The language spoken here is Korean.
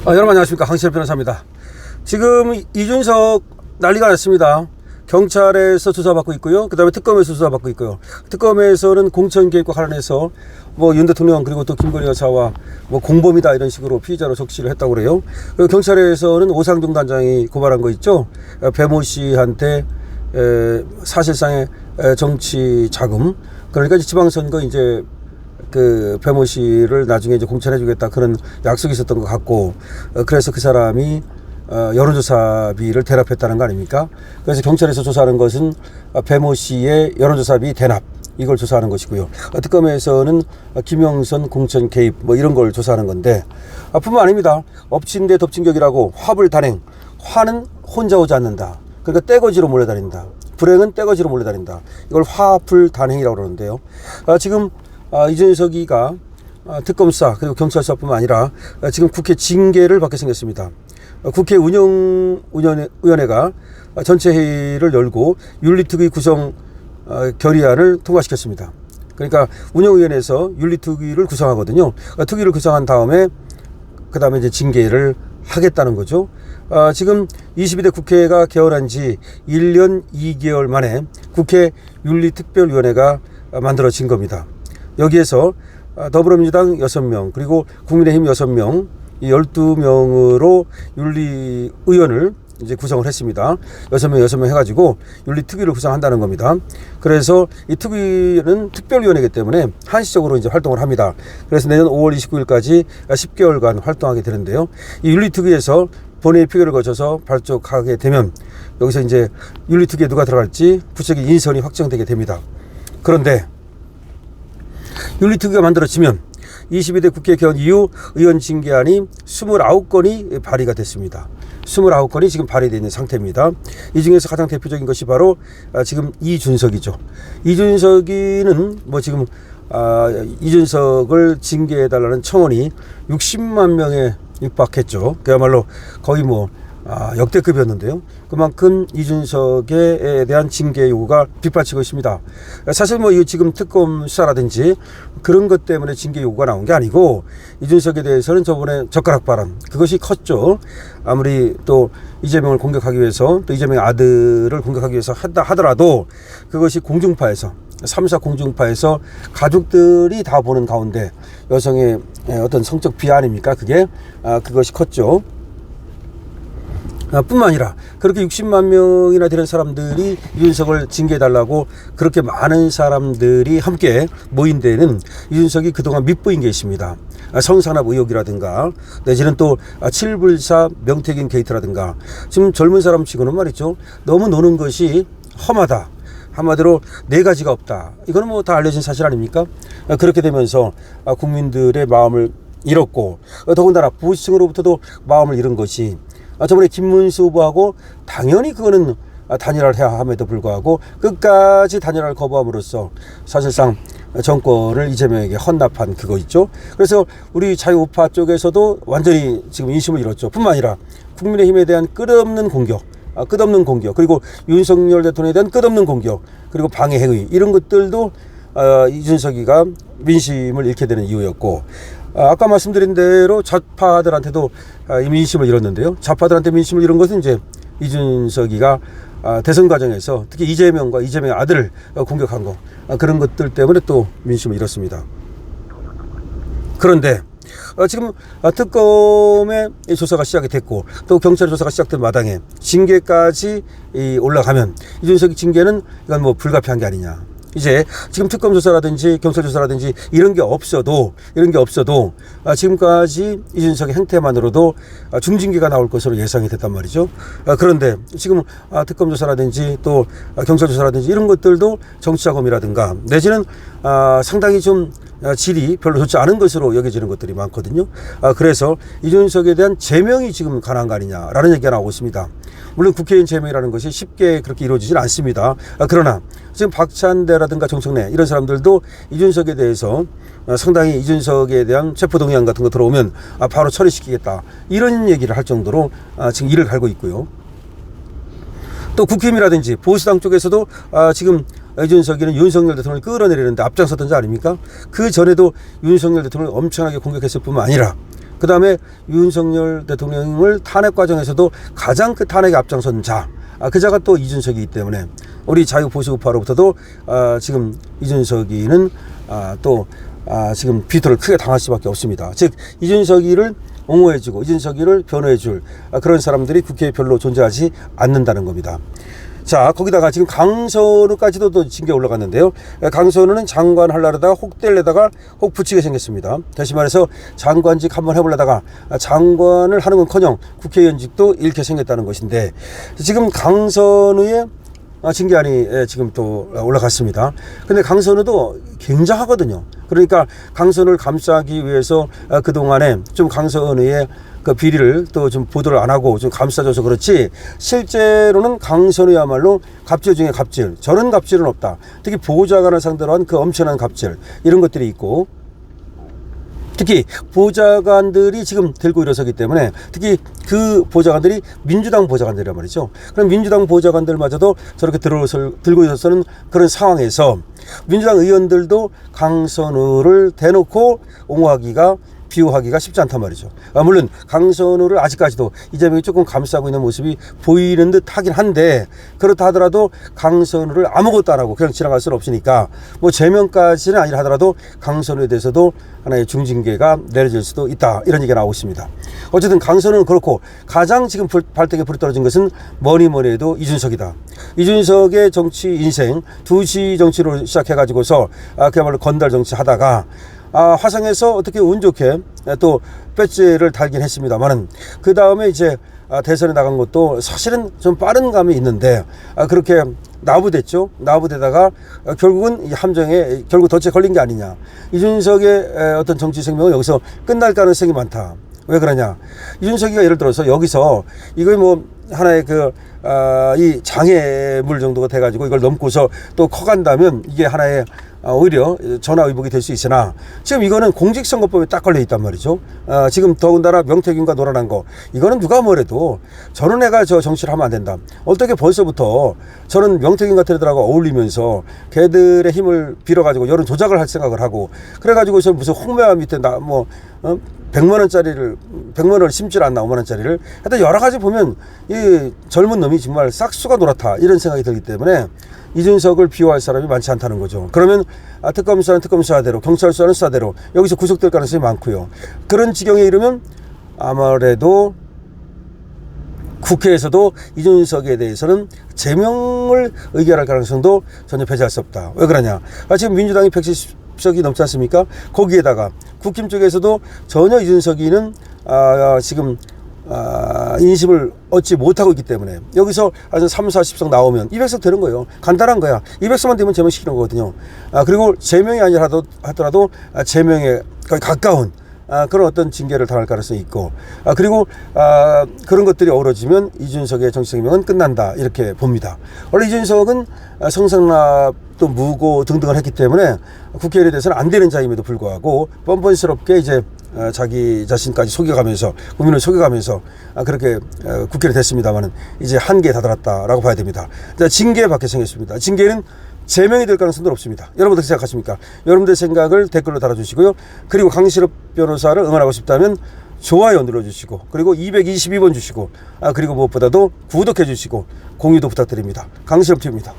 여러분 안녕하십니까, 강시열 변호사입니다. 지금 이준석 난리가 났습니다. 경찰에서 조사받고 있고요, 그 다음에 특검에서 조사받고 있고요. 특검에서는 공천 개입과 관련해서 윤 대통령 그리고 또 김건희 여사와 공범이다 이런 식으로 피의자로 적시를 했다고 그래요. 그리고 경찰에서는 오상중 단장이 고발한 거 있죠. 배모 씨한테 사실상의 정치 자금, 그러니까 지방선거 이제 그 배모 씨를 나중에 이제 공천해주겠다 그런 약속이 있었던 것 같고, 그래서 그 사람이 여론조사비를 대납했다는 거 아닙니까? 그래서 경찰에서 조사하는 것은 배모 씨의 여론조사비 대납, 이걸 조사하는 것이고요. 특검에서는 김영선 공천 개입 이런 걸 조사하는 건데, 뿐만 아닙니다. 엎친 데 덮친 격이라고 화불 단행, 화는 혼자 오지 않는다. 그러니까 떼거지로 몰려다닌다. 불행은 떼거지로 몰려다닌다. 이걸 화불 단행이라고 그러는데요. 지금 이준석이가 특검 수사 그리고 경찰 수사뿐만 아니라 지금 국회 징계를 받게 생겼습니다. 국회 운영위원회가 전체 회의를 열고 윤리특위 구성 결의안을 통과시켰습니다. 그러니까 운영위원회에서 윤리특위를 구성하거든요. 특위를 구성한 다음에 그 다음에 이제 징계를 하겠다는 거죠. 지금 22대 국회가 개원한 지 1년 2개월 만에 국회 윤리특별위원회가 만들어진 겁니다. 여기에서 더불어민주당 6명 그리고 국민의힘 6명, 이 12명으로 윤리의원을 이제 구성을 했습니다. 6명 해가지고 윤리특위를 구성한다는 겁니다. 그래서 이 특위는 특별위원회이기 때문에 한시적으로 이제 활동을 합니다. 그래서 내년 5월 29일까지 10개월간 활동하게 되는데요. 이 윤리특위에서 본회의 표결을 거쳐서 발족하게 되면 여기서 이제 윤리특위에 누가 들어갈지 구체적인 인선이 확정되게 됩니다. 그런데 윤리특위가 만들어지면 22대 국회 개원 이후 의원 징계안이 29건이 발의가 됐습니다. 29건이 지금 발의되어 있는 상태입니다. 이 중에서 가장 대표적인 것이 바로 지금 이준석이죠. 이준석이는 지금 이준석을 징계해달라는 청원이 60만 명에 육박했죠. 그야말로 거의 역대급이었는데요. 그만큼 이준석에 대한 징계 요구가 빗발치고 있습니다. 사실 이 지금 특검 수사라든지 그런 것 때문에 징계 요구가 나온 게 아니고, 이준석에 대해서는 저번에 젓가락 발언, 그것이 컸죠. 아무리 또 이재명을 공격하기 위해서, 또 이재명의 아들을 공격하기 위해서 하더라도 그것이 공중파에서, 3사 공중파에서 가족들이 다 보는 가운데 여성의 어떤 성적 비하 아닙니까? 그것이 컸죠. 뿐만 아니라 그렇게 60만 명이나 되는 사람들이 이준석을 징계해달라고 그렇게 많은 사람들이 함께 모인 데는 이준석이 그동안 밑보인 게 있습니다. 성산업 의혹이라든가 내지는 또 7불사 명태균 게이트라든가, 지금 젊은 사람 치고는 말이죠, 너무 노는 것이 험하다, 한마디로 4가지가 없다, 이거는 다 알려진 사실 아닙니까? 그렇게 되면서 국민들의 마음을 잃었고, 더군다나 보수층으로부터도 마음을 잃은 것이, 저번에 김문수 후보하고 당연히 그거는 단일화를 해야 함에도 불구하고 끝까지 단일화를 거부함으로써 사실상 정권을 이재명에게 헌납한 그거 있죠. 그래서 우리 자유우파 쪽에서도 완전히 지금 인심을 잃었죠. 뿐만 아니라 국민의힘에 대한 끝없는 공격, 그리고 윤석열 대통령에 대한 끝없는 공격, 그리고 방해 행위, 이런 것들도 이준석이가 민심을 잃게 되는 이유였고, 아까 말씀드린 대로 좌파들한테도 민심을 잃었는데요. 좌파들한테 민심을 잃은 것은 이제 이준석이가 대선 과정에서 특히 이재명과 이재명의 아들을 공격한 거, 그런 것들 때문에 또 민심을 잃었습니다. 그런데 지금 특검의 조사가 시작이 됐고, 또 경찰 조사가 시작된 마당에 징계까지 올라가면 이준석이 징계는 이건 불가피한 게 아니냐. 이제 지금 특검 조사라든지 경찰 조사라든지 이런 게 없어도 지금까지 이준석의 행태만으로도 중징계가 나올 것으로 예상이 됐단 말이죠. 그런데 지금 특검 조사라든지 또 경찰 조사라든지 이런 것들도 정치자금이라든가 내지는 상당히 좀 질이 별로 좋지 않은 것으로 여겨지는 것들이 많거든요. 그래서 이준석에 대한 제명이 지금 가능한 거 아니냐라는 얘기가 나오고 있습니다. 물론 국회의원 제명이라는 것이 쉽게 그렇게 이루어지진 않습니다. 그러나 지금 박찬대라든가 정청래 이런 사람들도 이준석에 대해서 상당히 이준석에 대한 체포동의안 같은 거 들어오면 바로 처리시키겠다, 이런 얘기를 할 정도로 지금 이를 갈고 있고요. 또 국힘이라든지 보수당 쪽에서도 지금 이준석이는 윤석열 대통령을 끌어내리는데 앞장섰던 자 아닙니까? 그 전에도 윤석열 대통령을 엄청나게 공격했을 뿐만 아니라 그 다음에 윤석열 대통령을 탄핵 과정에서도 가장 그 탄핵에 앞장선 자, 그 자가 또 이준석이기 때문에 우리 자유보수우파로부터도 지금 이준석이는 지금 비토를 크게 당할 수밖에 없습니다. 즉 이준석이를 옹호해주고 이준석이를 변호해줄 그런 사람들이 국회에 별로 존재하지 않는다는 겁니다. 자, 거기다가 지금 강선우까지도 또 징계 올라갔는데요. 강선우는 장관 하려다가 혹 떼려다가 혹 붙이게 생겼습니다. 다시 말해서 장관직 한번 해보려다가 장관을 하는 건커녕 국회의원직도 잃게 생겼다는 것인데, 지금 강선우의 징계안이 지금 또 올라갔습니다. 근데 강선우도 굉장하거든요. 그러니까 강선우를 감싸기 위해서 그동안에 좀 강선우의 그 비리를 또 좀 보도를 안 하고 좀 감싸줘서 그렇지, 실제로는 강선우야말로 갑질 중에 갑질, 저런 갑질은 없다. 특히 보좌관을 상대로 한 그 엄청난 갑질, 이런 것들이 있고, 특히 보좌관들이 지금 들고 일어서기 때문에, 특히 그 보좌관들이 민주당 보좌관들이란 말이죠. 그럼 민주당 보좌관들마저도 저렇게 들고 일어서는 그런 상황에서 민주당 의원들도 강선우를 대놓고 옹호하기가, 비호하기가 쉽지 않단 말이죠. 물론 강선우를 아직까지도 이재명이 조금 감싸고 있는 모습이 보이는 듯 하긴 한데, 그렇다 하더라도 강선우를 아무것도 안 하고 그냥 지나갈 수는 없으니까 뭐 제명까지는 아니라 하더라도 강선우에 대해서도 하나의 중징계가 내려질 수도 있다, 이런 얘기가 나오고 있습니다. 어쨌든 강선우는 그렇고, 가장 지금 발등에 불이 떨어진 것은 뭐니 해도 이준석이다. 이준석의 정치 인생, 두시 정치로 시작해가지고서 그야말로 건달 정치 하다가 화성에서 어떻게 운 좋게 또 배지를 달긴 했습니다만은, 그 다음에 이제 대선에 나간 것도 사실은 좀 빠른 감이 있는데 그렇게 나부됐죠. 나부되다가 결국은 이 함정에 결국 덫에 걸린 게 아니냐. 이준석의 어떤 정치 생명은 여기서 끝날 가능성이 많다. 왜 그러냐. 이준석이가 예를 들어서 여기서 이거 뭐 하나의 이 장애물 정도가 돼가지고 이걸 넘고서 또 커간다면 이게 하나의 오히려 전화위복이 될 수 있으나, 지금 이거는 공직선거법에 딱 걸려 있단 말이죠. 지금 더군다나 명태균과 노란한 거, 이거는 누가 뭐래도 저런 애가 저 정치를 하면 안 된다. 어떻게 벌써부터 저런 명태균 같은 애들하고 어울리면서 걔들의 힘을 빌어가지고 여론 조작을 할 생각을 하고, 그래가지고서 무슨 홍매화 밑에 100만 원을 심질 않나, 5만 원짜리를. 하여튼 여러 가지 보면 이 젊은 놈이 정말 싹수가 노랗다, 이런 생각이 들기 때문에 이준석을 비호할 사람이 많지 않다는 거죠. 그러면 특검수사는 특검수사대로, 경찰수사는 수사대로 여기서 구속될 가능성이 많고요. 그런 지경에 이르면 아무래도 국회에서도 이준석에 대해서는 제명을 의결할 가능성도 전혀 배제할 수 없다. 왜 그러냐. 지금 민주당이 170석이 넘지 않습니까? 거기에다가 국힘 쪽에서도 전혀 이준석이는 지금 인심을 얻지 못하고 있기 때문에 여기서 한 3, 40석 나오면 200석 되는 거예요. 간단한 거야. 200석만 되면 제명시키는 거거든요. 그리고 제명이 아니라 하더라도 제명에 거의 가까운 그런 어떤 징계를 당할 가능성이 있고, 그리고 그런 것들이 어우러지면 이준석의 정치 생명은 끝난다, 이렇게 봅니다. 원래 이준석은 성상납도 무고 등등을 했기 때문에 국회의원에 대해서는 안 되는 자임에도 불구하고 뻔뻔스럽게 이제 자기 자신까지 속여가면서, 국민을 속여가면서 그렇게 국회를 됐습니다만은 이제 한계에 다다랐다라고 봐야 됩니다. 징계 받게 생겼습니다. 징계는 제명이 될 가능성도 없습니다. 여러분 어떻게 생각하십니까? 여러분들의 생각을 댓글로 달아주시고요. 그리고 강신업 변호사를 응원하고 싶다면 좋아요 눌러주시고, 그리고 222번 주시고, 그리고 무엇보다도 구독해 주시고 공유도 부탁드립니다. 강신업 TV입니다.